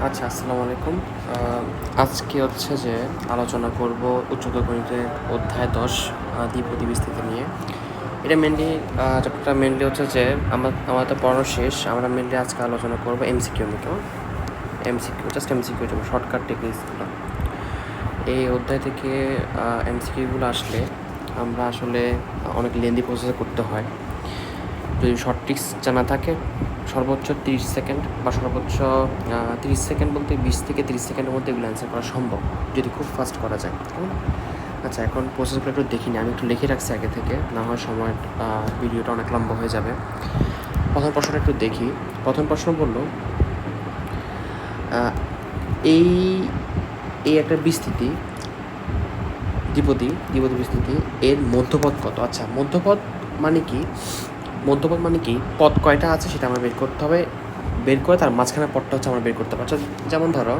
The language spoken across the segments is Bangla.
আচ্ছা, আসসালামু আলাইকুম। আজকে হচ্ছে যে আলোচনা করব উচ্চতর গণিতের অধ্যায় ১০ দ্বিপদী বিস্তৃতি নিয়ে। এটা মেনলি চ্যাপ্টারটা মেনলি হচ্ছে যে আমাদের পড়ানো শেষ। আমরা মেনলি আজকে আলোচনা করব এমসিকিউ নিয়ে, কেমন? এমসিকিউ, জাস্ট এমসিকিউ জন্য শর্টকাট টেকনিক্সগুলো। এই অধ্যায় থেকে এমসিকিউগুলো আসলে আমরা আসলে অনেক লেন্দি প্রসেস করতে হয়। যদি শর্ট ট্রিক্স জানা থাকে, সর্বোচ্চ 30 সেকেন্ড বা সর্বোচ্চ 30 সেকেন্ড বলতে 20 থেকে 30 সেকেন্ডের মধ্যে এগুলো অ্যান্সার করা সম্ভব, যদি খুব ফাস্ট করা যায়, কেমন? আচ্ছা, এখন প্রসেসগুলো একটু দেখি আমি একটু লিখে রাখছি আগে থেকে, না হয় সময় ভিডিওটা অনেক লম্বা হয়ে যাবে। প্রথম প্রশ্নটা একটু দেখি। প্রথম প্রশ্ন বললো এই এই একটা বিস্তৃতি দ্বিপদী বিস্তৃতি, এর মধ্যপদ কত? আচ্ছা, মধ্যপদ মানে কি? মধ্যপদ মানে কি, পদ কয়টা আছে সেটা আমার বের করতে হবে, বের করে তার মাঝখানে পদটা হচ্ছে আমরা বের করতে পারছি। যেমন ধরো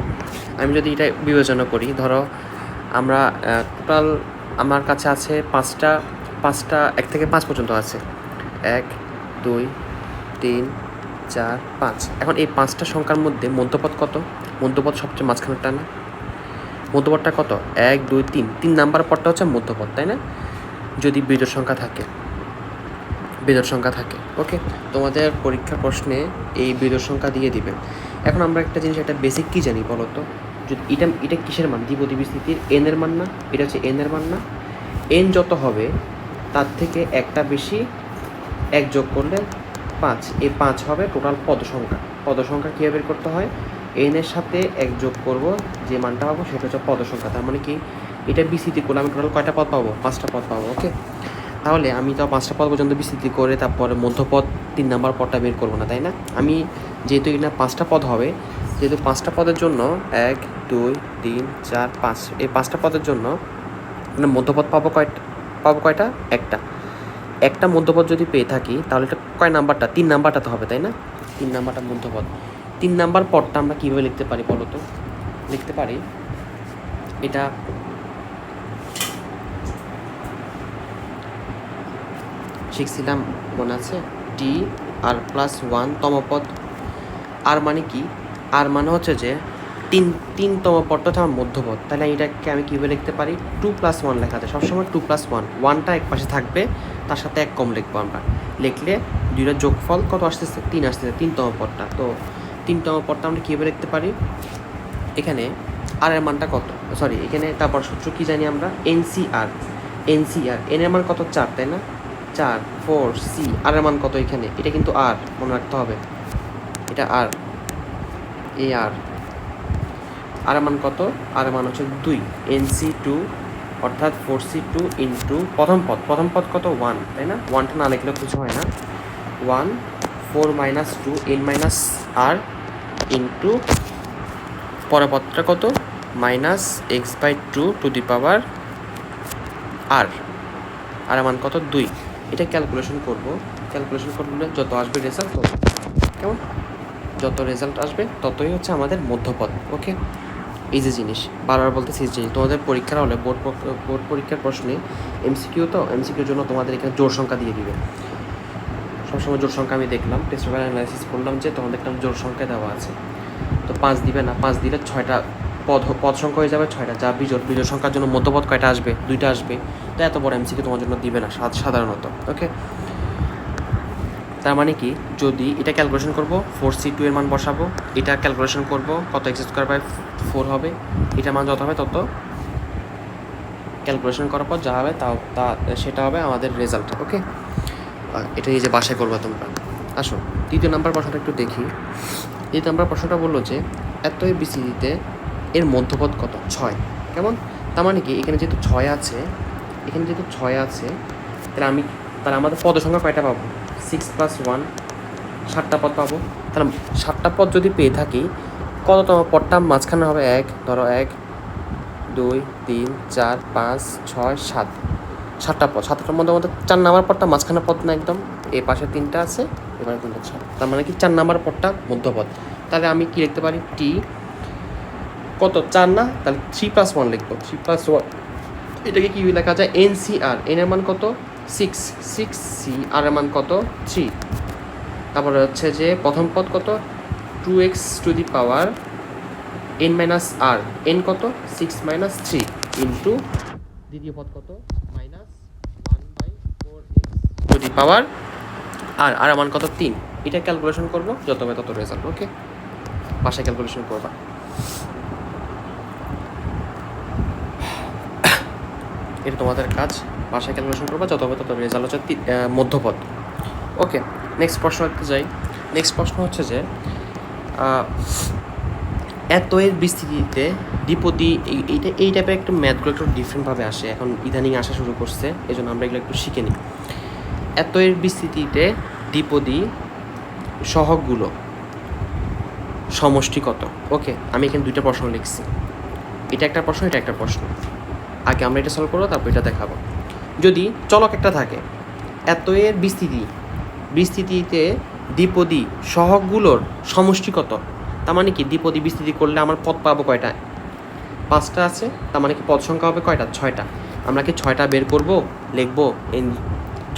আমি যদি এটা বিবেচনা করি, ধরো আমরা টোটাল আমার কাছে আছে পাঁচটা 1 থেকে 5 পর্যন্ত আছে, 1 2 3 4 5। এখন এই 5টা সংখ্যার মধ্যে মধ্যপদ কত? মধ্যপদ সবচেয়ে মাঝখানেরটা না? মধ্যপদটা কত? 1 2 3 নাম্বার পদটা হচ্ছে মধ্যপদ, তাই না? যদি বিজোড় সংখ্যা থাকে, ওকে। তোমাদের পরীক্ষার প্রশ্নে এই বিজোড় সংখ্যা দিয়ে দিবে। এখন আমরা একটা জিনিস, একটা বেসিক কী জানি বলো তো? যদি এটা কিসের মান? দ্বিপদী বিস্তৃতির এন এর মান না? এটা হচ্ছে এন এর মান না? এন যত হবে তার থেকে একটা বেশি 1 যোগ করলে 5, এই 5 হবে টোটাল পদ সংখ্যা কীভাবে বের করতে হয়? এন এর সাথে 1 যোগ করব, যে মানটা পাবো সেটা হচ্ছে পদ সংখ্যা। তার মানে কি, এটা বিস্তৃতি করলে আমি টোটাল কয়টা পদ পাবো? 5টা পদ পাবো, ওকে। তাহলে আমি তো 5টা পদ পর্যন্ত বিস্তৃতি করে তারপরে মধ্যপদ 3 নাম্বার পদটা বের করবো না, তাই না? আমি যেহেতু এখানে 5টা পদ হবে, যেহেতু 5টা পদের জন্য 1 2 3 4 5, এই 5টা পদের জন্য মানে মধ্যপদ পাবো কয়টা? একটা মধ্যপদ যদি পেয়ে থাকি তাহলে এটা কয় নাম্বারটা? 3 নাম্বারটা তো হবে, তাই না? 3 নাম্বারটা মধ্যপদ। 3 নাম্বার পদটা আমরা কীভাবে লিখতে পারি বলো তো? লিখতে পারি এটা শিখছিলাম, মনে আছে? টি আর প্লাস 1 তম পদ। আর মানে কি? আর মানে হচ্ছে যে তিনতম পদটা হচ্ছে আমার মধ্যপদ। তাহলে এটাকে আমি কীভাবে লিখতে পারি? 2 + 1 লেখা যায় সবসময়। 2 + 1, 1টা এক পাশে থাকবে, তার সাথে 1 কম লিখবো আমরা। লিখলে দুইটা যোগফল কত আসতেছে? 3 আসতেছে, তিনতম পদটা। তো তিনতম পদটা আমরা কীভাবে লিখতে পারি? এখানে আর এর মানটা কত? সরি, এখানে তারপর সূত্র কী জানি আমরা? এনসিআর। এন এর মান কত? 4, তাই না? 4 4 সি। আর এর মান কত এখানে? এটা কিন্তু আর, মনে রাখতে হবে, এটা আর, এ আর। আর এর মান কত? আর এর মান হচ্ছে 2, NC2, অর্থাৎ 4C2 ইন্টু প্রথম পদ কত? 1, তাই না? 1টা না লিখলেও কিছু হয় না। 1 4 - 2 n - r ইন্টু পরের পদটা কত? -x/2 two the power r। আর এর মান কত? 2। এটা ক্যালকুলেশন করলে যত আসবে রেজাল্ট, কেমন? যত রেজাল্ট আসবে ততই হচ্ছে আমাদের মধ্যপদ, ওকে। ইজি জিনিস, বারবার বলতেছি ইজি জিনিস। তোমাদের পরীক্ষার হলে বোর্ড পরীক্ষার প্রশ্নে এমসিকিউর জন্য তোমাদের এখানে জোড় সংখ্যা দিয়ে দিবে। সবসময় জোড় সংখ্যা আমি দেখলাম, টেস্ট পেপার অ্যানালাইসিস করলাম যে তোমাদের দেখলাম জোড় সংখ্যা দেওয়া আছে। তো 5 দিবে না, 5 দিলে 6টা পদ সংখ্যা হয়ে যাবে 6টা। যা বিজোড় সংখ্যার জন্য মধ্যপদ কয়টা আসবে? 2টা আসবে। তো এত বড় এমসিকিউ তোমার জন্য দিবে না সাধারণত, ওকে। তার মানে কি, যদি এটা ক্যালকুলেশন করব, 4C2 এর মান বসাবো, এটা ক্যালকুলেশন করব, কত x²/4 হবে, এটার মান যত হবে তত ক্যালকুলেশন করার পর যা হবে সেটা হবে আমাদের রেজাল্ট, ওকে। এটা এই যে বাসায় করবা তোমরা। আসো দ্বিতীয় নাম্বার প্রশ্নটা একটু দেখি। দ্বিতীয় নাম্বার প্রশ্নটা বললো যে এতই বিস্তৃতিতে এর মধ্যপদ কত? 6, কেমন? তার মানে কি, এখানে যেহেতু 6 আছে, তাহলে আমাদের পদ সংখ্যা কয়টা পাবো? 6 + 1, 7টা পদ পাবো। তাহলে 7টা পদ যদি পেয়ে থাকি, কততম পদটা মাঝখানে হবে? 1, ধরো 1 2 3 4 5 6 7, 7টা পদ। 7টার মধ্যে 4 নাম্বার পদটা মাঝখানে পদ না, একদম এই পাশে 3টা আছে, এবারে 3টা 6। তার মানে কি 4 নাম্বার পদটা মধ্যপদ। তাহলে আমি কি লিখতে পারি? টি কত? 4 না? তাহলে 3 + 1 লিখবো, 3 + 1। এটাকে কি লেখা যায়? NCR। এন এর মান কত? 6C। আর এর মান কত? 3। তারপরে হচ্ছে যে প্রথম পদ কত? 2x to the power n minus r, n কত 6 মাইনাস 3 ইন্টু দ্বিতীয় পদ কত মাইনাস 1/4x টু দি পাওয়ার আর মান কত 3। এটা ক্যালকুলেশন করবো, যত হবে তত রেজাল্ট। ওকে, বাসায় ক্যালকুলেশন করবা। এটা তোমাদের কাজ, বাসায় ক্যালকুলেশন করবা, যত হবে তত রেজাল্ট হচ্ছে মধ্যপদ। ওকে, নেক্সট প্রশ্ন দেখতে যাই। নেক্সট প্রশ্ন হচ্ছে যে এত এর বিস্তৃতিতে দ্বিপদী, এই টাইপের একটু ম্যাথগুলো একটু ডিফারেন্টভাবে আসে, এখন ইদানিং আসা শুরু করছে, এই জন্য আমরা এগুলো একটু শিখে নিই। এত এর বিস্তৃতিতে দ্বিপদী সহগগুলো সমষ্টি কত? ওকে, আমি এখানে দুইটা প্রশ্ন লিখছি, এটা একটা প্রশ্ন, এটা একটা প্রশ্ন। আগে আমরা এটা সলভ করবো, তারপর এটা দেখাবো। যদি চলক একটা থাকে, এত এর বিস্তৃতিতে দ্বিপদী সহগগুলোর সমষ্টি কত? তার মানে কি দ্বিপদী বিস্তৃতি করলে আমার পদ পাবো কয়টা? 5টা আছে, তার মানে কি পদ সংখ্যা হবে কয়টা? 6টা। আমরা কি 6টা বের করবো, লিখবো? এই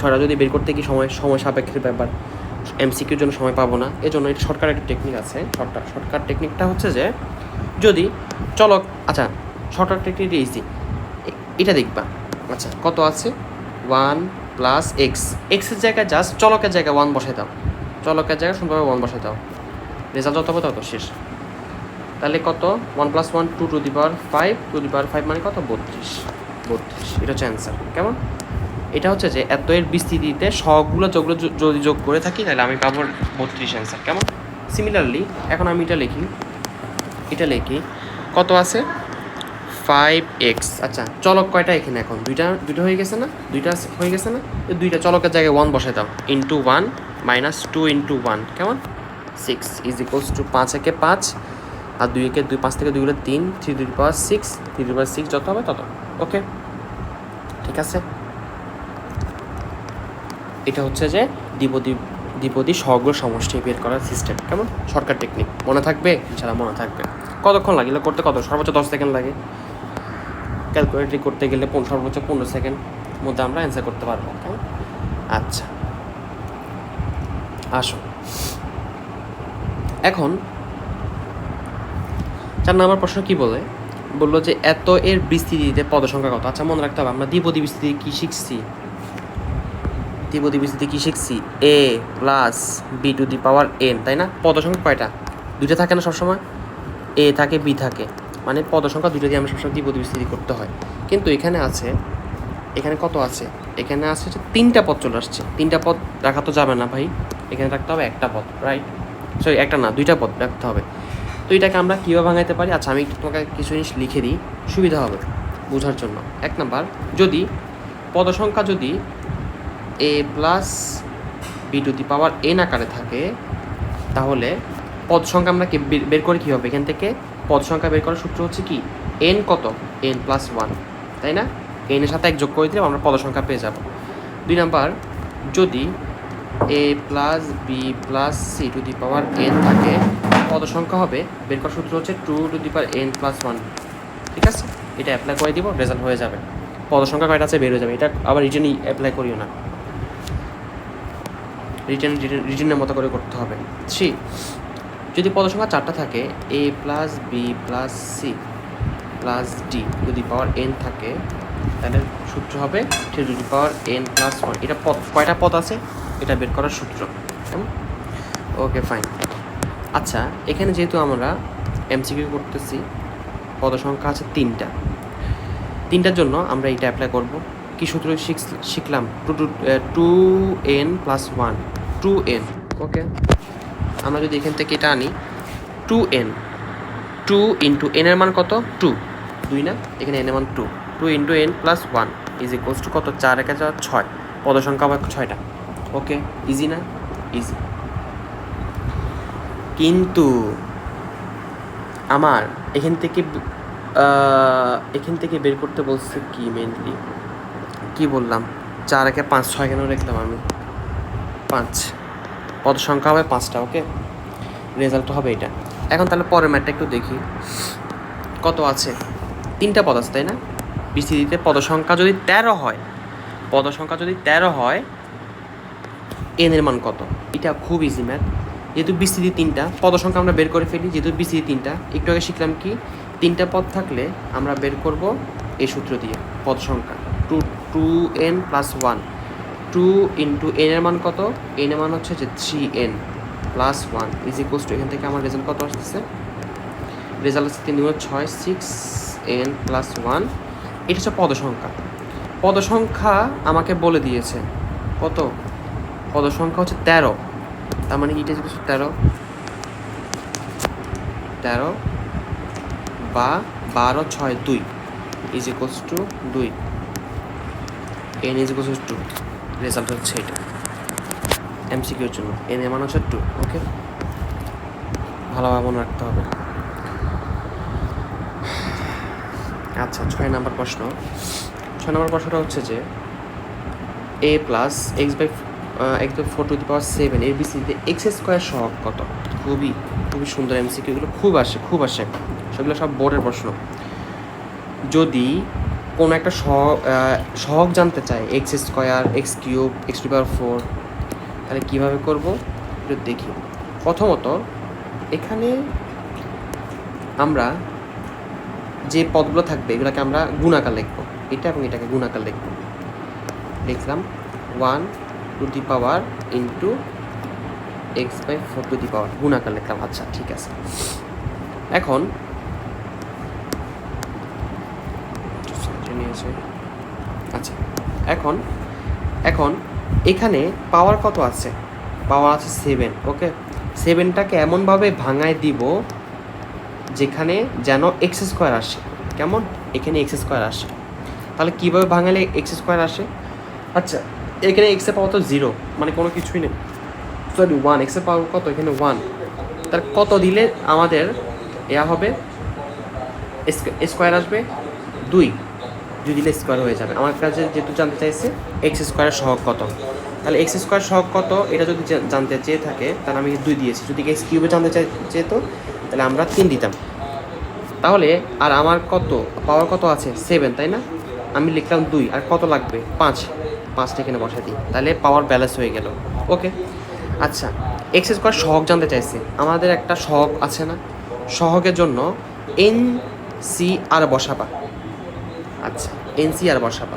6টা যদি বের করতে কি সময় সাপেক্ষের ব্যাপার, এমসিকিউর জন্য সময় পাবো না, এই জন্য এটা শর্টকাট একটা টেকনিক আছে। শর্টকাট টেকনিকটা হচ্ছে যে যদি চলক, আচ্ছা শর্টকাট টেকনিক ইজি, এটা দেখবা। আচ্ছা কত আছে 1 প্লাস এক্স, এক্সের জায়গায় জাস্ট চলকের জায়গায় 1 বসাই দাও, চলকের জায়গায় সুন্দরভাবে 1 বসাই দাও, রেজাল্ট যত হবে তত শেষ। তাহলে কত 1 + 1 2 two the power 5, two the পাওয়ার 5 মানে কত 32। এটা হচ্ছে অ্যান্সার। কেমন? এটা হচ্ছে যে এত এর বিস্তৃতিতে সবগুলো যোগগুলো যদি যোগ করে থাকি তাহলে আমি পাবো 32 অ্যান্সার। কেমন? সিমিলারলি এখন আমি এটা লিখি কত আছে 5x। আচ্ছা চলক কয়টা এখানে? এখন দুইটা হয়ে গেছে না? দুইটা হয়ে গেছে না? দুইটা চলকের জায়গায় 1 বসাই দাও, ইন্টু 1 মাইনাস 2 ইন্টু 1 কেমন 6 ইজ ইকুয়ালস টু 5 একে 5 আর 2 একে 2, 5 থেকে 2 হলে 3, 3 to the power 6, 3 to the power 6 যত হবে তত। ওকে ঠিক আছে, এটা হচ্ছে যে দ্বিপদী সহগের সমষ্টি বের করার সিস্টেম। কেমন? শর্টকাট টেকনিক, মনে থাকবে? ইনশাআল্লাহ মনে থাকবে। কতক্ষণ লাগে এগুলো করতে? সর্বোচ্চ 10 সেকেন্ড লাগে। ক্যালকুলেটর করতে গেলে সর্বোচ্চ 15 সেকেন্ড মধ্যে আমরা অ্যান্সার করতে পারবো। কেমন? আচ্ছা আসো এখন 4 নম্বর প্রশ্ন কি বললো যে এত এর বিস্তৃতিতে পদ সংখ্যা কত? আচ্ছা মনে রাখতে হবে আমরা দ্বিপদী বিস্তৃতি কি শিখছি, a plus b to the power n, তাই না? পদ সংখ্যা কয়টা? দুইটা থাকে না সবসময়, a থাকে b থাকে, মানে পদ সংখ্যা দুইটা দিয়ে আমরা সবসময় দ্বিপদী বিস্তৃতি করতে হয়। কিন্তু এখানে কত আছে? এখানে আছে যে 3টা পদ চলে আসছে। 3টা পদ রাখা তো যাবে না ভাই, এখানে রাখতে হবে একটা পদ, রাইট? সরি একটা না, 2টা পদ রাখতে হবে। তো এটাকে আমরা কীভাবে ভাঙাইতে পারি? আচ্ছা আমি তোমাকে কিছু জিনিস লিখে দিই, সুবিধা হবে বোঝার জন্য। 1 নাম্বার, যদি পদ সংখ্যা যদি a plus b to the power n আকারে থাকে, তাহলে পদ সংখ্যা আমরা বের করে কী হবে? এখান থেকে পদ সংখ্যা বের করার সূত্র হচ্ছে কি n কত n প্লাস 1, তাই না? n এর সাথে 1 যোগ করে দিলে আমরা পদ সংখ্যা পেয়ে যাব। 2 নাম্বার, যদি a plus b plus c to the power n থাকে, পদ সংখ্যা হবে বের করার সূত্র হচ্ছে 2 two the power n plus 1। ঠিক আছে, এটা অ্যাপ্লাই করে দিব, রেজাল্ট হয়ে যাবে। পদ সংখ্যা কয়টা আছে বের হয়ে যাবে। এটা আবার রিটেনই অ্যাপ্লাই করিও না, রিটেনের মতো করে করতে হবে। 3, যদি পদ সংখ্যা 4টা থাকে, a plus b plus c plus d to the power n থাকে, তাহলে সূত্র হবে 3 to the power n plus 1। এটা পদ কয়টা পদ আছে এটা বের করার সূত্র। Okay fine. আচ্ছা এখানে যেহেতু আমরা এমসিকিউ করতেছি, পদ সংখ্যা আছে 3টার জন্য আমরা এটা অ্যাপ্লাই করব। কি সূত্র শিখলাম? 2n plus 1, 2n। ওকে, আমরা যদি এখান থেকে এটা আনি 2n, 2 ইন্টু n এর মান কত 2 না, এখানে n এর মান 2 into n plus 1 is equals to কত 4 একে 4 6, পদ সংখ্যা হবে 6টা। ওকে ইজি না? ইজি। কিন্তু আমার এখান থেকে বের করতে বলছে কি মেনলি কি বললাম 4 একে 5 6 কেন লিখলাম আমি 5, পদ সংখ্যা হবে 5টা। ওকে, রেজাল্ট হবে এটা। এখন তাহলে পরের ম্যাথটা একটু দেখি, কত আছে 3টা পদ আছে তাই না? বিস্তৃতিতে পদ সংখ্যা যদি 13 হয়, n এর মান কত? এটা খুব ইজি ম্যাথ, যেহেতু বিস্তৃতি 3টা পদ সংখ্যা আমরা বের করে ফেলি, যেহেতু বিস্তৃতি 3টা একটু আগে শিখলাম কি 3টা পদ থাকলে আমরা বের করব এই সূত্র দিয়ে পদ সংখ্যা 2n + 1 2 ইন্টু n এর মান কত, n এর মান হচ্ছে যে 3n + 1 ইজ ইকুয়ালস টু, এখান থেকে আমার রেজাল্ট কত আসতেছে, রেজাল্ট হচ্ছে 3 × 6 6n + 1। এটা হচ্ছে পদ সংখ্যা। পদ সংখ্যা আমাকে বলে দিয়েছে কত, পদ সংখ্যা হচ্ছে 13, তার মানে এটা হচ্ছে 13 বা 12 6 2 is equals to 2, n is equals to 2। Result হচ্ছে এটা এমসিকিউর জন্য, n এর মান হচ্ছে 2। ওকে, ভালোভাবে মনে রাখতে হবে। আচ্ছা 6 নম্বর প্রশ্ন। 6 নম্বর প্রশ্নটা হচ্ছে যে a প্লাস x/4⁷ এর বিস্তৃতিতে x² সহগ কত। খুবই সুন্দর এমসিকিউ, এগুলো খুব আসে সেগুলো সব বোর্ডের প্রশ্ন। যদি কোনো একটা সহগ জানতে চায় x² x³ x⁴, তাহলে কীভাবে করব একটু দেখি। প্রথমত এখানে আমরা যে পদগুলো থাকবে এগুলোকে আমরা গুণাকার লিখব, এটা এবং এটাকে গুণাকার লিখলাম 1 ইন্টু x/4 গুণাকার লিখলাম। আচ্ছা ঠিক আছে, এখন আচ্ছা এখন এখানে পাওয়ার কত আছে, পাওয়ার আছে 7। ওকে, 7টাকে এমনভাবে ভাঙায় দিব যেখানে যেন x² আসে। কেমন, এখানে x² আসে। তাহলে কীভাবে ভাঙালে x² আসে? আচ্ছা এখানে x এর পাওয়ার তো 0, মানে কোনো কিছুই নেই, সরি 1, x এর পাওয়ার কত, এখানে 1। তার কত দিলে আমাদের হবে স্কোয়ার আসবে 2 দিলে স্কোয়ার হয়ে যাবে। আমার কাছে যেহেতু জানতে চাইছে x² সহগ কত, তাহলে x² সহগ কত এটা যদি জানতে চেয়ে থাকে তাহলে আমি 2 দিয়েছি। যদি x³ জানতে চেয়েতো তাহলে আমরা 3 দিতাম। তাহলে আর আমার কত পাওয়ার কত আছে 7, তাই না? আমি লিখলাম 2, আর কত লাগবে 5টা এখানে বসাই দিই, তাহলে পাওয়ার ব্যালেন্স হয়ে গেল। ওকে, আচ্ছা x² সহগ জানতে চাইছে, আমাদের একটা সহগ আছে না, সহগের জন্য NCR বসাবা। আচ্ছা NCR বসাবা,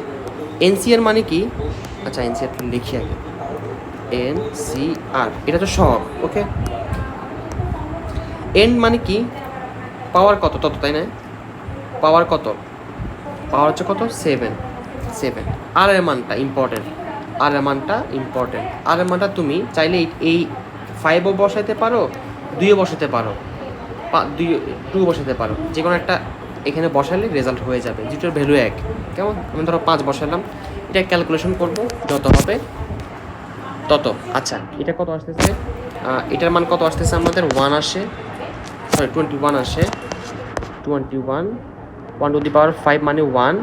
NCR মানে কি, আচ্ছা NCR লিখি আগে, NCR এটা তো সহগ। ওকে, n মানে কি, পাওয়ার কত তত, তাই না? পাওয়ার কত, পাওয়ার হচ্ছে কত 7। আর এর মানটা ইম্পর্টেন্ট, আর এর মানটা তুমি চাইলে এই 5ও বসাইতে পারো, 2ও বসাতে পারো, 2 বসাতে পারো, যে কোনো একটা এখানে বসালে রেজাল্ট হয়ে যাবে। যেটার ভ্যালু 1, কেমন, আমি ধরো 5 বসালাম, এটা ক্যালকুলেশন করব, যত হবে তত। আচ্ছা এটা কত আসতেছে, এটার মান কত আসতেছে আমাদের 1 আসে, সরি 21 আসে, 1/5 মানে 1,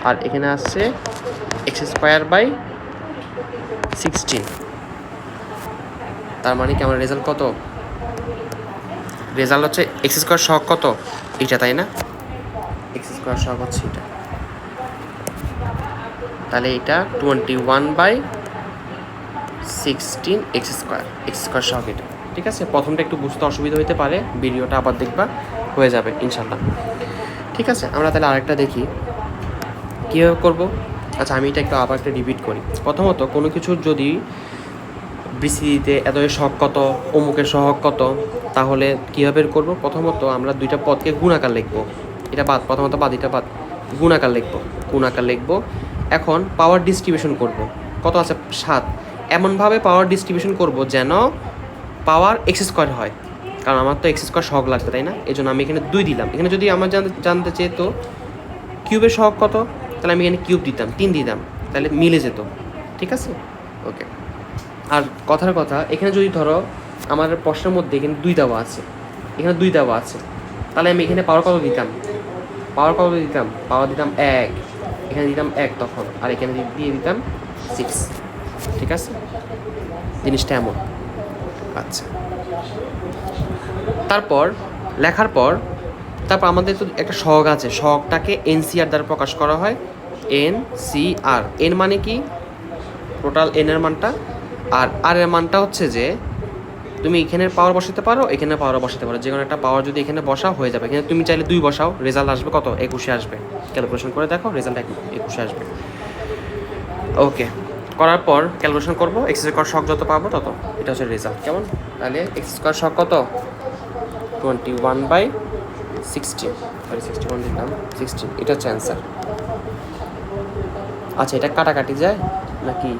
আর এখানে আসছে x²/16। তার মানে কি আমার রেজাল্ট কত, রেজাল্ট হচ্ছে x² সহগ কত, এটা, তাই না? x² সহগ হচ্ছে এটা, তাহলে এটা 21/16 x² সহগ এটা। ঠিক আছে, প্রথমটা একটু বুঝতে অসুবিধা হতে পারে, ভিডিওটা আবার দেখবা, হয়ে যাবে ইনশাল্লাহ। ঠিক আছে, আমরা তাহলে আরেকটা দেখি কীভাবে করবো। আচ্ছা আমি এটা একটু আবার একটা রিপিট করি। প্রথমত কোনো কিছুর যদি বিসিতে এত সহগ কত, অমুকের সহগ কত, তাহলে কীভাবে করবো? প্রথমত আমরা 2টা পদকে গুণাকার লিখবো, এটা বাদ, প্রথমত বাদ, এটা বাদ, গুণাকার লিখবো। এখন পাওয়ার ডিস্ট্রিবিউশন করব, কত আছে 7, এমনভাবে পাওয়ার ডিস্ট্রিবিউশন করব যেন পাওয়ার x² হয়, কারণ আমার তো x² সহগ লাগবে, তাই না? এই জন্য আমি এখানে 2 দিলাম। এখানে যদি আমার জানতে চেয়েতো কিউবের সহগ কত, তাহলে আমি এখানে কিউব দিতাম, 3 দিতাম, তাহলে মিলে যেত। ঠিক আছে, ওকে। আর কথার কথা, এখানে যদি ধরো আমার প্রশ্নের মধ্যে এখানে 2 দেওয়া আছে, এখানে 2 দেওয়া আছে, তাহলে আমি এখানে পাওয়ার কত দিতাম, পাওয়ার দিতাম 1, এখানে দিতাম 1 তখন, আর এখানে দিয়ে দিতাম 6। ঠিক আছে, জিনিসটা এমন। আচ্ছা তারপর লেখার পর আমাদের তো একটা সহগ আছে, সহগটাকে NCR দ্বারা প্রকাশ করা হয়, NCR। n মানে কি, টোটাল n এর মানটা, আর r এর মানটা হচ্ছে যে তুমি এখানের পাওয়ার বসাতে পারো, এখানে পাওয়ার বসাতে পারো, যে কোনো একটা পাওয়ার যদি এখানে বসাও হয়ে যাবে। এখানে তুমি চাইলে 2 বসাও, রেজাল্ট আসবে কত? 21 আসবে। ক্যালকুলেশন করে দেখো, রেজাল্ট 21 আসবে। ওকে, করার পর ক্যালকুলেশন করবো, এক্স স্কোয়ার শক যত পাবো তত, এটা হচ্ছে রেজাল্ট। কেমন? তাহলে এক্স স্কোয়ার শক কত? 21/16, সরি 61 দিলাম, 16, এটা হচ্ছে অ্যান্সার। আচ্ছা, এটা কাটাকাটি যায় নাকি?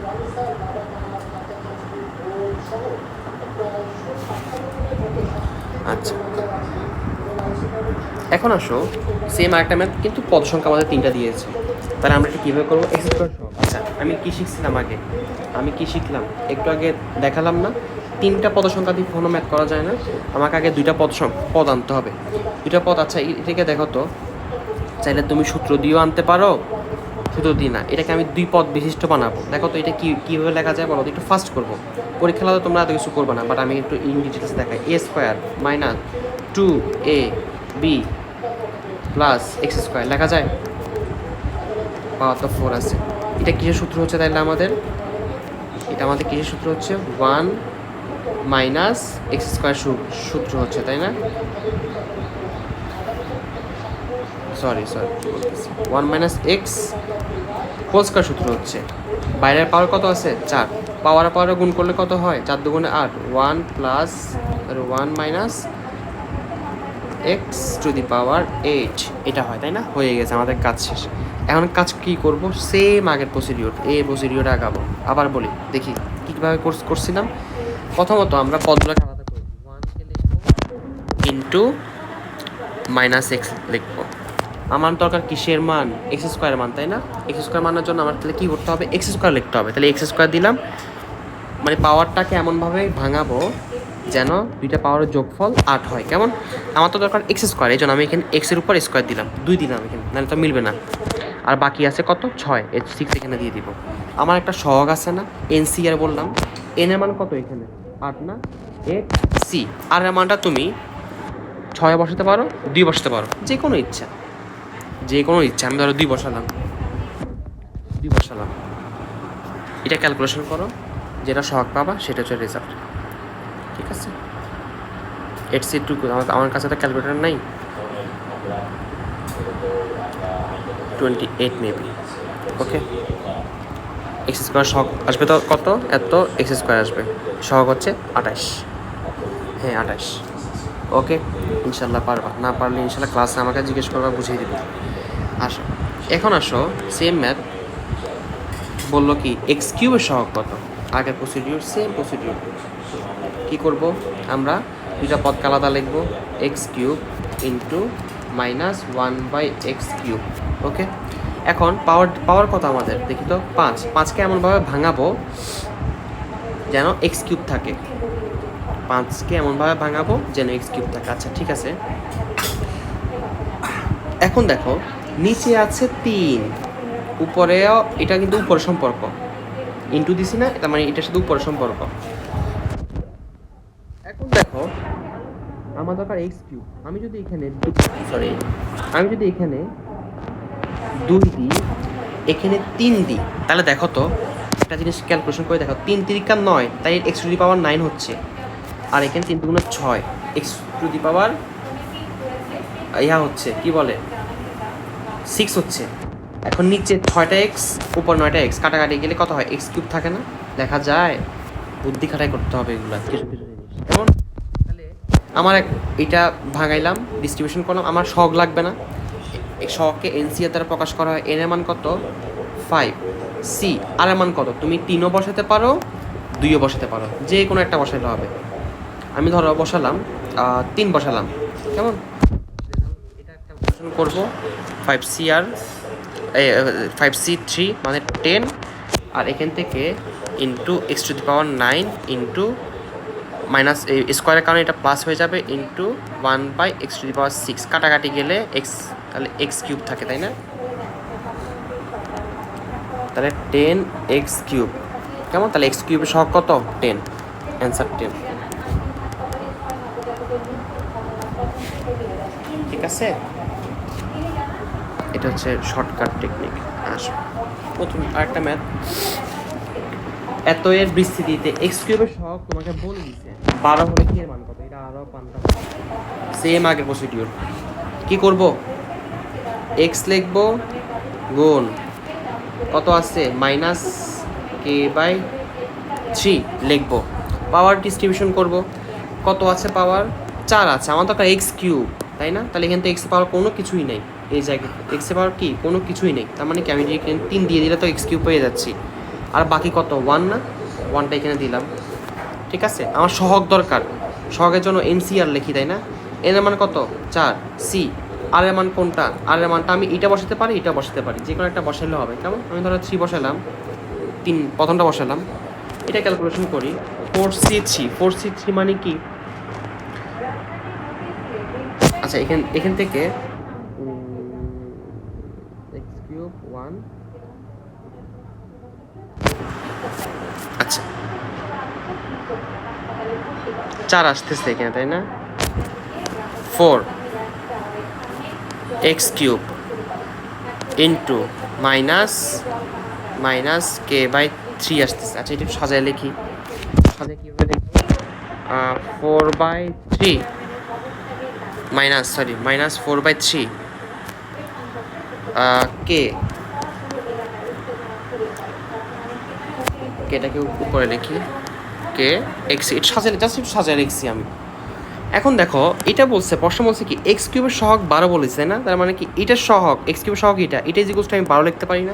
আচ্ছা, এখন আসো সেম আরেকটা ম্যাথ, কিন্তু পদ সংখ্যা আমাদের 3টা দিয়েছে। তাহলে আমরা এটা কীভাবে করবো? এক্স স্কোয়ার শক। আচ্ছা, আমি কী শিখছিলাম আগে? আমি কি শিখলাম একটু আগে দেখালাম না? 3টা পদ সংখ্যা দিয়ে কোনো ম্যাথ করা যায় না, আমাকে আগে 2টা পদ আনতে হবে। 2টা পদ। আচ্ছা, এটাকে দেখো তো, চাইলে তুমি সূত্র দিয়েও আনতে পারো, সূত্র দিয়ে না, এটাকে আমি 2 পদ বিশিষ্ট বানাবো। দেখো তো এটা কীভাবে লেখা যায় বলো তো, একটু ফাস্ট করবো। পরীক্ষা হলে তোমরা এত কিছু করবে না, বাট আমি একটু ইন ডিটেলস দেখাই। a square minus 2ab plus x square লেখা যায়? পাওয়ার তো 4 আছে। এটা কিসের সূত্র হচ্ছে তাইলে আমাদের? এটা আমাদের কিসের সূত্র হচ্ছে? 1 মাইনাস এক্স স্কোয়ার সূত্র হচ্ছে, তাই না? Sorry 1 minus x whole square সূত্র হচ্ছে। বাইরের পাওয়ার কত আছে? 4। পাওয়ারে গুণ করলে কত হয়? 4 দুগুণে 8, 1 plus 1 minus x to the power 8, এটা হয়, তাই না? হয়ে গেছে, আমাদের কাজ শেষ। এখন কাজ কি করব? সেম আগের প্রসিডিওর, প্রসিডিওর আগাবো। আবার বলি, দেখি কীভাবে করছিলাম। প্রথমত আমরা পদগুলোকে আলাদা করি, 1কে লিখবো ইন্টু মাইনাস এক্স লিখবো। আমার দরকার কিসের মান? এক্স স্কোয়ার মান, তাই না? এক্স স্কোয়ার মানার জন্য আমার তাহলে কী করতে হবে? এক্স স্কোয়ার লিখতে হবে। তাহলে এক্স স্কোয়ার দিলাম, মানে পাওয়ারটাকে এমনভাবে ভাঙাবো যেন 2টা পাওয়ারের যোগফল 8 হয়। কেমন? আমার তো দরকার এক্স স্কোয়ার, এই জন্য আমি এখানে এক্সের উপর স্কোয়ার দিলাম, 2 দিলাম এখানে, নাহলে তো মিলবে না। আর বাকি আছে কত? 6, 6 এখানে দিয়ে দিব। আমার একটা সহগ আছে না, এনসিআর বললাম, এন এর মান কত এখানে? 8 না? X C. আর এর মানটা তুমি 6 বসাতে পারো, 2 বসাতে পারো, যে কোনো ইচ্ছা। আমি ধরো 2 বসালাম। এটা ক্যালকুলেশন করো, যেটা সহগ পাবা সেটা হচ্ছে রেজাল্ট। ঠিক আছে? এটস টু, আমার কাছে তো ক্যালকুলেটার নাই। 28 মেবি। ওকে, এক্স স্কোয়ার সহগ আসবে তো কত? এত এক্স স্কোয়ার আসবে, সহগ হচ্ছে 28। হ্যাঁ 28। ওকে, ইনশাল্লাহ পারবা, না পারলে ইনশাল্লাহ ক্লাসে আমাকে জিজ্ঞেস করবা, বুঝিয়ে দিব। আসো, এখন আসো সেম ম্যাথ। বললো কি এক্স কিউবের সহগ কত? আগের প্রসিডিউর, সেম প্রসিডিউর। কী করব? আমরা 2টা পদকে আলাদা লিখব, x cube into minus 1/x cube. Okay, এখন পাওয়ার কত আমাদের দেখি তো? 5কে এমনভাবে ভাঙাবো যেন এক্স কিউব থাকে। 5কে এমনভাবে ভাঙাবো যেন এক্স কিউব থাকে। আচ্ছা ঠিক আছে, এখন দেখো নিচে আছে 3, উপরেও, এটা কিন্তু উপরের সম্পর্ক, ইন্টু দিছি না, এটা মানে এটার সাথে উপরের সম্পর্ক। এখন দেখো আমার দরকার এক্স কিউব। আমি যদি এখানে 2 দিই, এখানে 3 দিই, তাহলে দেখো তো একটা জিনিস ক্যালকুলেশন করে দেখো, 3 3 9, তাই এক্স টু দি পাওয়ার 9 হচ্ছে। আর এখানে 3 2 6, এক্স টু দি পাওয়ার হচ্ছে কি বলে 6 হচ্ছে। এখন নিচে 6টা এক্স, উপর 9টা এক্স, কাটাকাটি গেলে কত হয়? এক্স কিউব থাকে না? দেখা যায়, বুদ্ধি খাটাই করতে হবে এগুলো কিছু জিনিস। যেমন তাহলে আমার এটা ভাঙাইলাম, ডিস্ট্রিবিউশন করলাম, আমার সহগ লাগবে না। এই সহগকে এনসিআর দ্বারা প্রকাশ করা হয়। এন এর মান কত? 5। সি আর এর মান কত? তুমি 3ও বসাতে পারো, 2ও বসাতে পারো, যে কোনো একটা বসাইলে হবে। আমি ধরো বসালাম 3 বসালাম। কেমন? এটা ক্যালকুলেশন করবো, 5c3 মানে 10, আর এখান থেকে into x to the power 9 into minus স্কোয়ারের কারণে এটা প্লাস হয়ে যাবে, into 1/x two the power 6, কাটাকাটি গেলে এক্স, তাহলে এক্স কিউব থাকে, তাই না? তাহলে 10x কিউব। কেমন? তাহলে এক্স কিউবের সহগ কত? 10, অ্যান্সার 10। ঠিক আছে, এটা হচ্ছে শর্টকাট টেকনিক। আসো প্রথম আরেকটা ম্যাথ। এত এর বিস্তৃতিতে এক্স কিউবের সহগ তোমাকে বলে দিছে 12 হলে কি এর মান কত? এটা আরও পান্তা সেম আগের প্রসিডিউর। কি করব? এক্স লিখব গুণ কত আছে মাইনাস কে বাই 3 লিখব, পাওয়ার ডিস্ট্রিবিউশন করব। কত আছে পাওয়ার? 4 আছে, আমার তো একটা এক্স কিউব, তাই না? তাহলে এখানে তো এক্স পাওয়ার কোনো কিছুই নেই, এই জায়গায় এক্সের পাওয়ার কি কোনো কিছুই নেই, তার মানে কি আমি এখানে 3 দিয়ে দিলে তো এক্স কিউব পেয়ে যাচ্ছি। আর বাকি কত? 1 না? 1টা এখানে দিলাম, ঠিক আছে। আমার সহগ দরকার, সহগের জন্য এনসিআর লিখি, তাই না? এন এর মান কত? 4। সি আর এর মান কোনটা? আর এর মানটা আমি এটা বসাতে পারি, এটা বসাতে পারি, যে কোনো একটা বসাইলে হবে। কেমন? আমি ধরো 3 বসালাম, 3 প্রথমটা বসালাম, এটা ক্যালকুলেশন করি। 4C3 মানে কি? আচ্ছা এখান থেকে এক্স কিউব 1, আচ্ছা 4 আসতেছে এখানে, তাই না? 4 x cube into minus k by 3 আসতেছে। আচ্ছা এটা একটু সাজায় লিখি, সাজায় কীভাবে লিখি? 4/3 মাইনাস 4/3 কে, কেটাকে উপরে লিখি, কে এক্স, এটা সাজালে জাস্ট একটু সাজায় লিখছি আমি। এখন দেখো এটা বলছে, প্রশ্ন বলছে কি এক্স কিউবের সহগ 12 বলেছে না, তার মানে কি এটার সহগ এক্স কিউবের সহগ এটা ইকুয়ালস টু আমি 12 লিখতে পারি না?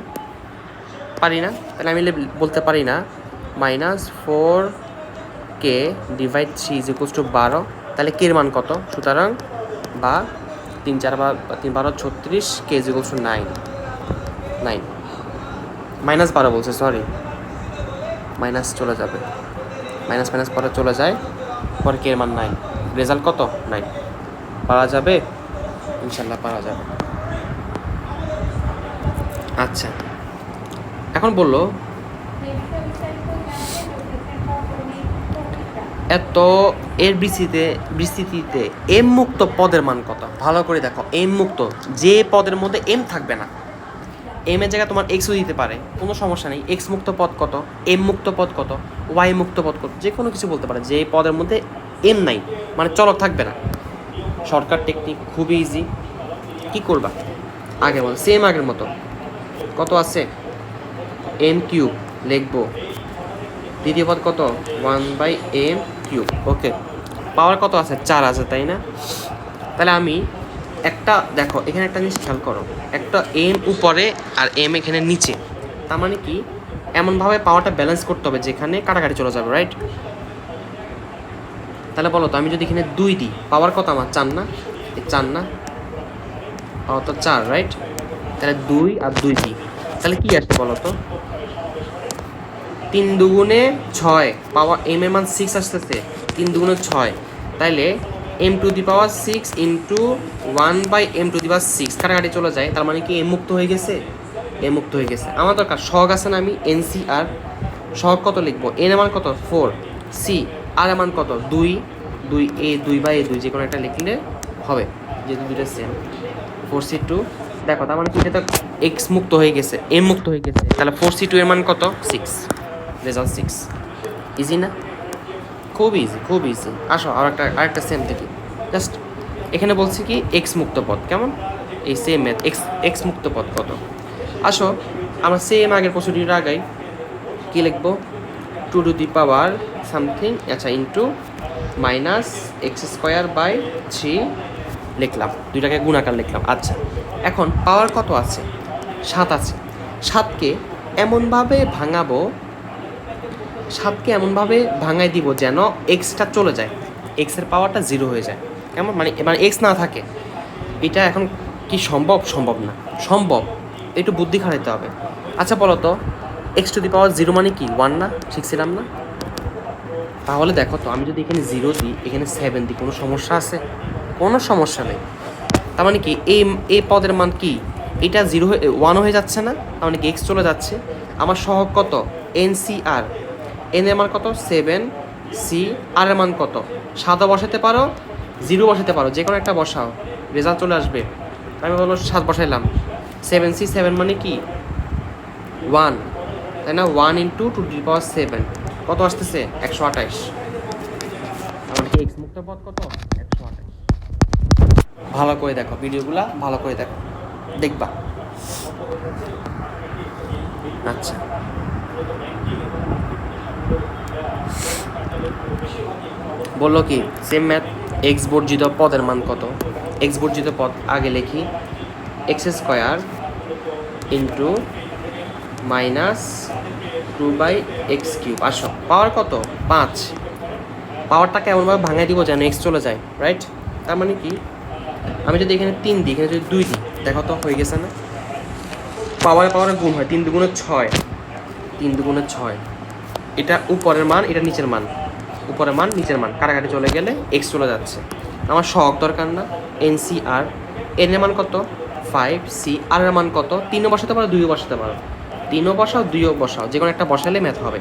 তাহলে আমি বলতে পারি না minus 4 divide 3 is equals to 12। তাহলে কে এর মান কত? সুতরাং বা 3 4 3 12 36, K is equals to 9 minus 12 বলছে, সরি মাইনাস চলে যাবে, মাইনাস পরে চলে যায়, পরে কে এর মান 9, রেজাল্ট কত? 9। পারা যাবে ইনশাল্লাহ, পারা যাবে। আচ্ছা এখন বললো এত এর বিস্তৃতিতে এম মুক্ত পদের মান কত? ভালো করে দেখো, এম মুক্ত যে পদের মধ্যে এম থাকবে না, এম এর জায়গায় তোমার এক্সও দিতে পারে, কোনো সমস্যা নেই। এক্স মুক্ত পদ কত, এম মুক্ত পদ কত, ওয়াই মুক্ত পদ কত, যে কোনো কিছু বলতে পারে যে পদের মধ্যে এম নাই, মানে চলক থাকবে না। শর্টকাট টেকনিক খুবই ইজি। কি করবা? আগের মতো সেম আগের মতো কত আছে? এম কিউব লিখবো, দ্বিতীয় পদ কত? 1/m cube. ওকে, পাওয়ার কত আছে? 4 আছে, তাই না? তাহলে আমি একটা দেখো এখানে একটা জিনিস খেয়াল করো, একটা এম উপরে আর এম এখানে নিচে, তার মানে কি এমনভাবে পাওয়ারটা ব্যালেন্স করতে হবে যেখানে কাটাকাটি চলে যাবে, রাইট? তাহলে বলো তো আমি যদি এখানে 2 দিই, পাওয়ার কত আমার? 4 না? 4 না? পাওয়ার তো 4, রাইট? তাহলে 2 আর 2 দিই, তাহলে কি আসছে বলো তো? 3 দুগুণে 6, পাওয়ার এম এর মান 6 আসতেছে, 3 দুগুণে 6, তাইলে m to the power 6 into 1/m to the power 6, কাটাকাটি চলে যায়, তার মানে কি এম মুক্ত হয়ে গেছে? এম মুক্ত হয়ে গেছে। আমার দরকার সহগ আছে না, আমি এনসি আর সহগ কত লিখবো? এন এর মান কত? 4, সি আর এর মান কত? 2 এ 2/2, যে কোনো একটা লিখলে হবে, যেহেতু দুটো সেম। 4C2 দেখো, তার মানে কি এটা তো এক্স মুক্ত হয়ে গেছে, এম মুক্ত হয়ে গেছে, তাহলে 4C2 এর মান কত? 6, রেজাল্ট 6। ইজি না? খুব ইজি। আসো আরেকটা সেম দেখি। জাস্ট এখানে বলছি কি এক্স মুক্ত পদ, কেমন? এই সেম ম্যাথ, এক্স মুক্ত পদ কত? আসো আমরা সেম আগের প্রসিডিউর আগাই। কি লিখবো? 2 টু দি পাওয়ার সামথিং, আচ্ছা ইন্টু মাইনাস x²/3 লিখলাম, দুইটাকে গুণাকার লিখলাম। আচ্ছা এখন পাওয়ার কত আছে? 7 আছে। 7কে এমনভাবে ভাঙাই দিব যেন এক্সটা চলে যায়, এক্সের পাওয়ারটা 0 হয়ে যায়, কেমন? মানে এবার এক্স না থাকে। এটা এখন কি সম্ভব? সম্ভব না। সম্ভব, একটু বুদ্ধি খাটাইতে হবে। আচ্ছা বলো তো এক্স টু দি পাওয়ার 0 মানে কি? 1 না? শিখছিলাম না? তাহলে দেখো তো আমি যদি এখানে 0 দিই, এখানে 7 দিই, কোনো সমস্যা আছে? কোনো সমস্যা নেই। তার মানে কি এই পদের মান কি? এটা 0 হয়ে 1 হয়ে যাচ্ছে না, তার মানে কি এক্স চলে যাচ্ছে। আমার সহগ কত? এনসিআর, এন এর মান কত? 7, সি আর এর মান কত? 7 বসাতে পারো, 0 বসাতে পারো, যে কোনো একটা বসাও, রেজাল্ট চলে আসবে। আমি বলবো 7 বসাইলাম, 7C 7 মানে কি? 1, তাই না? 1 ইন্টু 2 টু দি পাওয়ার 7 কত আসতেছে? 128। সত্তর পদ কত? 128। ভালো করে দেখো ভিডিওগুলা, ভালো করে দেখো, দেখবা। আচ্ছা, বললো কি সেম ম্যাথ, এক্স বর্জিত পদের মান কত? এক্স বর্জিত পদ আগে লিখি, x square into minus 2/x cube. আসো, পাওয়ার কত? 5। পাওয়ারটাকে এমনভাবে ভাঙাই দিব যেন এক্স চলে যায়, রাইট? তার মানে কি, আমি যদি এখানে 3 দিই, এখানে যদি 2 দিই, দেখো তো হয়ে গেছে না? পাওয়ারে গুণ হয়, 3 দুগুণে 6, 3 দুগুণে 6। এটা উপরের মান, এটা নিচের মান, উপরের মান নিচের মান কাটাকাটি চলে গেলে এক্স চলে যাচ্ছে। আমার সহগ দরকার না, এন সি আর, এন এর মান কত? 5, সি আর এর মান কত? 3ও বসাতে পারো, 2ও বসাতে পারো, 3ও বসাও 2ও বসাও, যে কোনো একটা বসালে ম্যাথ হবে।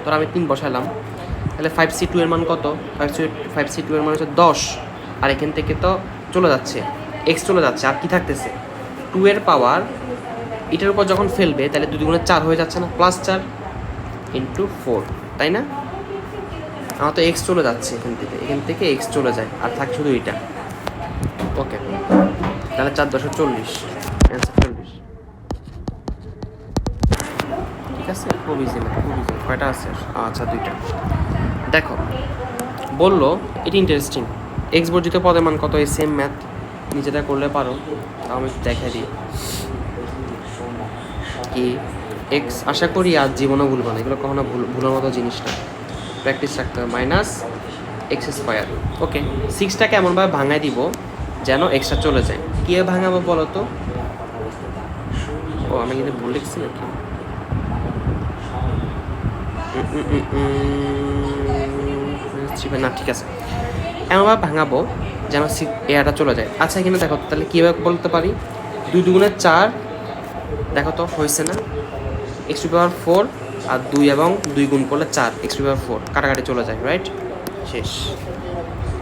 ধর আমি 3 বসালাম, তাহলে 5c2 এর মান কত? 5c2 এর মান হচ্ছে 10। আর এখান থেকে তো চলে যাচ্ছে, এক্স চলে যাচ্ছে, আর কি থাকতেছে? 2 এর পাওয়ার, এটার উপর যখন ফেলবে তাহলে 2 দুগুণে 4 হয়ে যাচ্ছে না? +4 ইন্টু 4, তাই না? আমার তো এক্স চলে যাচ্ছে এখান থেকে এক্স চলে যায়, আর থাকে শুধু এটা। ওকে, তাহলে 4 × 10 = 40, অ্যান্সার 40। ঠিক আছে, খুব ইজি না, খুব ইজি। কয়টা আছে? আচ্ছা, 2টা। দেখো, বললো এটা ইন্টারেস্টিং, এক্স বর্জিত পদের মান কত? এই সেম ম্যাথ নিজেটা করলে পারো, তাও আমি দেখাই দিই কি এক্স। আশা করি আজ জীবনও ভুলবো না, এগুলো কখনো ভুলার মতো জিনিস না, প্র্যাকটিস রাখতে হবে। Minus x square. ওকে, 6টাকে এমনভাবে ভাঙাই দিব যেন এক্সট্রা চলে যায়। কীভাবে ভাঙাবো বলো তো? ও, আমি কিন্তু ভুল লিখছি নাকি? না, ঠিক আছে, এমনভাবে ভাঙাবো যেন এয়ারটা চলে যায়। আচ্ছা, এখানে দেখো তাহলে কীভাবে বলতে পারি? 2 দুগুণে 4, দেখো তো হয়েছে না? x⁴, আর 2 এবং 2 গুণ করলে 4, x⁴, কাটাকাটি চলে যায়, রাইট? শেষ।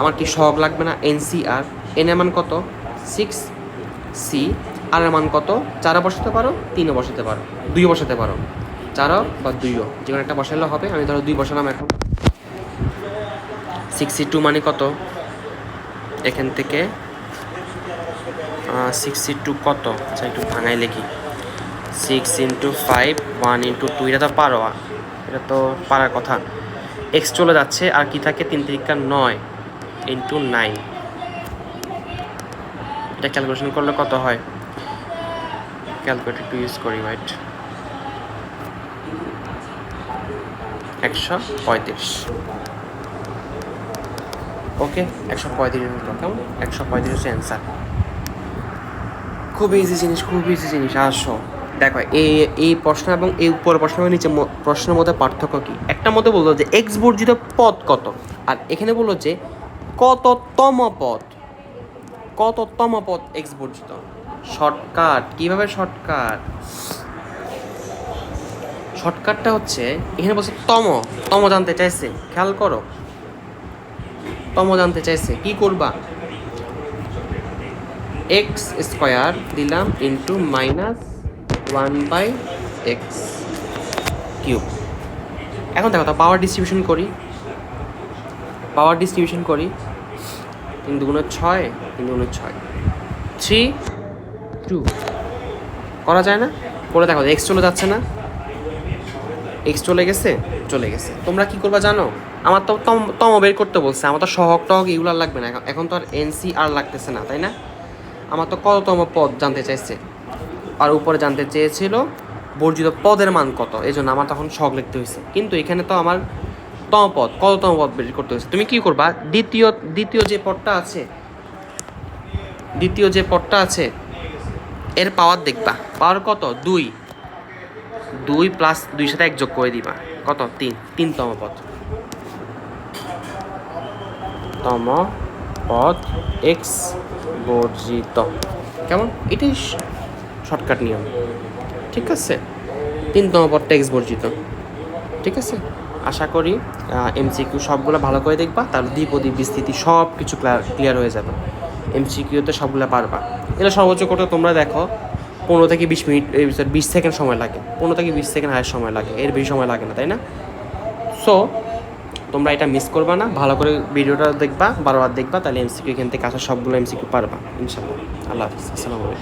আমার কি সহগ লাগবে না? এন সি আর, এন এর মান কত? 6, সি আর এর মান কত? 4ও বসাতে পারো, 3ও বসাতে পারো, 2ও বসাতে পারো, 4ও বা 2ও, যে কোনো একটা বসালে হবে। আমি ধরো 2 বসালাম। এখন 62 মানে কত? এখান থেকে 62 কত? আচ্ছা, একটু ভাঙাই লিখি, 6 × 5, 1 × 2, এটা তো পারো, এটা তো পারার কথা। এক্স চলে যাচ্ছে, আর কি থাকে? 3 × 9 × 9। এটা ক্যালকুলেশন করলে কত হয়? ক্যালকুলেটর একটু ইউজ করি, রাইট? 135। ওকে, 135 হলো, কেমন? 135 হচ্ছে অ্যান্সার। খুব ইজি জিনিস, খুব ইজি জিনিস। আসো দেখো, এই প্রশ্ন এবং এই উপরের প্রশ্ন নিচে প্রশ্নের মধ্যে পার্থক্য কি? একটা মধ্যে বললো যে এক্স বর্জিত পদ কত, আর এখানে বললো যে কততম পদ, কততম পদ এক্স বর্জিত। শর্টকাট কিভাবে? শর্টকাটটা হচ্ছে, এখানে বলছে তম জানতে চাইছে, খেয়াল করো, তম জানতে চাইছে। কি করবা? এক্স স্কোয়ার দিলাম ইন্টু -1/x কিউব। এখন দেখো তো, পাওয়ার ডিস্ট্রিবিউশন করি, 3 দুগুণে 6, 3 দুগুণে 6, 3, 2 করা যায় না? করে দেখো, এক্স চলে যাচ্ছে না? এক্স চলে গেছে। তোমরা কি করবা জানো? আমার তো তম বের করতে বলছে, আমার তো সহগ টহগ এগুলো লাগবে না, এখন তো আর এনসি আর লাগতেছে না, তাই না? আমার তো কততম পদ জানতে চাইছে, আর উপরে জানতে চেয়েছিল বর্জিত পদের মান কত, এই জন্য আমার তখন সহগ লিখতে হয়েছে। কিন্তু এখানে তো আমার কততম পদ বের করতে হয়েছে। তুমি কি করবা? দ্বিতীয় যে পদটা আছে এর পাওয়ার দেখবা, পাওয়ার কত? 2 প্লাস 2 সাথে 1 যোগ করে দিবা, কত? 3, 3তম পদ। এক্স বর্জিত, কেমন? এটাই শর্টকাট নিয়ম, ঠিক আছে? 3তম পদটা এক্স বর্জিত, ঠিক আছে? আশা করি এমসিকিউ সবগুলো ভালো করে দেখবা, তাহলে দ্বিপদী বিস্তৃতি সব কিছু ক্লিয়ার হয়ে যাবে। এমসিকিউতে সবগুলো পারবা। এটা সর্বোচ্চ করতে তোমরা দেখো 15 থেকে 20 মিনিট, 20 সেকেন্ড সময় লাগে, 15 থেকে 20 সেকেন্ড হায়ের সময় লাগে, এর বেশি সময় লাগে না, তাই না? সো তোমরা এটা মিস করবা না, ভালো করে ভিডিওটা দেখবা, বারবার দেখবা, তাহলে এমসিকিউ এখান থেকে আসা সবগুলো এমসিকিউ পারবা ইনশাআল্লাহ। আল্লাহ হাফিজ, আসসালামু আলাইকুম।